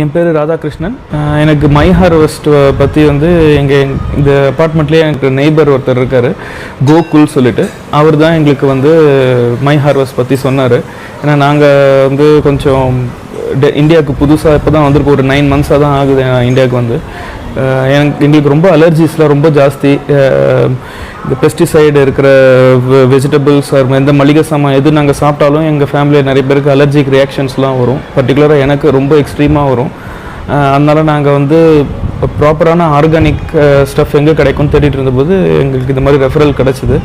என் பேர் ராதாகிருஷ்ணன். எனக்கு my harvest பற்றி வந்து இந்த அப்பார்ட்மெண்ட்லேயே எனக்கு நெய்பர் ஒருத்தர் இருக்கார், கோகுல் சொல்லிட்டு. அவர் தான் எங்களுக்கு வந்து மை ஹார்வெஸ்ட் பற்றி சொன்னார். ஏன்னா நாங்கள் வந்து கொஞ்சம் இந்தியாவுக்கு புதுசாக இப்போ தான் வந்திருக்கோம், ஒரு 9 months தான் ஆகுது இந்தியாவுக்கு வந்து. எங்களுக்கு ரொம்ப அலர்ஜிஸ்லாம் ரொம்ப ஜாஸ்தி. இந்த பெஸ்டிசைடு இருக்கிற வெஜிடபிள்ஸ் எந்த மளிகை சாமான் எது நாங்கள் சாப்பிட்டாலும் எங்கள் ஃபேமிலியில் நிறைய பேருக்கு அலர்ஜிக் ரியாக்ஷன்ஸ்லாம் வரும். பர்டிகுலராக எனக்கு ரொம்ப எக்ஸ்ட்ரீமாக வரும். அதனால் நாங்கள் வந்து ப்ராப்பரான ஆர்கானிக் ஸ்டஃப் எங்கே கிடைக்கும்னு தேடிட்டு இருந்தபோது எங்களுக்கு இந்த மாதிரி ரெஃபரல் கிடச்சிது.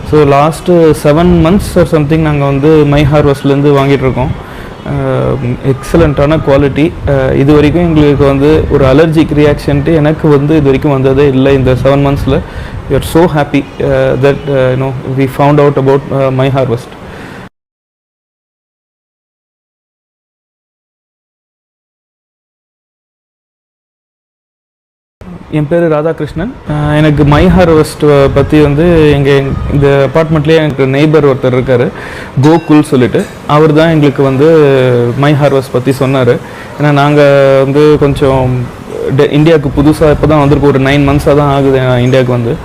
ஸோ லாஸ்ட்டு 7 months சம்திங் நாங்கள் வந்து மை ஹார்வெஸ்ட்லேருந்து வாங்கிட்டுருக்கோம். எக்ஸலண்ட்டான குவாலிட்டி. இது வரைக்கும் எங்களுக்கு வந்து ஒரு அலர்ஜிக் ரியாக்ஷன்ட்டு எனக்கு வந்து இது வரைக்கும் வந்ததே இல்லை. இந்த 7 months we are so happy that we found out about my harvest. என் பேர் ராதாகிருஷ்ணன். எனக்கு மை ஹார்வெஸ்ட் பற்றி வந்து இந்த அப்பார்ட்மெண்ட்லேயே எனக்கு நெய்பர் ஒருத்தர் இருக்கார், கோகுல் சொல்லிட்டு. அவர் தான் எங்களுக்கு வந்து மை ஹார்வெஸ்ட் பற்றி சொன்னார். ஏன்னா நாங்கள் வந்து கொஞ்சம் இந்தியாவுக்கு புதுசாக இப்போ தான் வந்திருக்கோம், ஒரு 9 months தான் ஆகுது இந்தியாவுக்கு வந்து.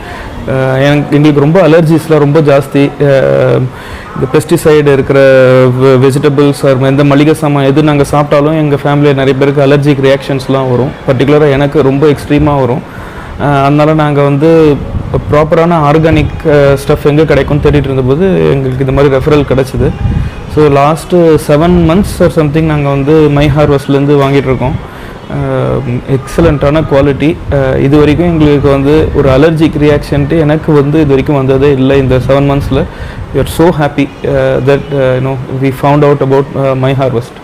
எங்களுக்கு ரொம்ப அலர்ஜிஸ்லாம் ரொம்ப ஜாஸ்தி. இந்த பெஸ்டிசைடு இருக்கிற வெஜிடபிள்ஸ் எந்த மளிகை சாமான் எது நாங்கள் சாப்பிட்டாலும் எங்கள் ஃபேமிலியில் நிறைய பேருக்கு அலர்ஜிக் ரியாக்ஷன்ஸ்லாம் வரும். பர்டிகுலராக எனக்கு ரொம்ப எக்ஸ்ட்ரீமாக வரும். அதனால் நாங்கள் வந்து ப்ராப்பரான ஆர்கானிக் ஸ்டஃப் எங்கே கிடைக்கும்னு தேடிட்டு இருந்தபோது எங்களுக்கு இந்த மாதிரி ரெஃபரல் கிடச்சிது. ஸோ லாஸ்ட்டு 7 months சம்திங் நாங்கள் வந்து மை ஹார்வெஸ்ட்லேருந்து வாங்கிட்டுருக்கோம். எக்ஸலண்ட்டான குவாலிட்டி. இது வரைக்கும் எங்களுக்கு வந்து ஒரு அலர்ஜிக் ரியாக்ஷன்ட்டு எனக்கு வந்து இது வரைக்கும் வந்ததே இல்லை. இந்த 7 months we are so happy that we found out about my harvest.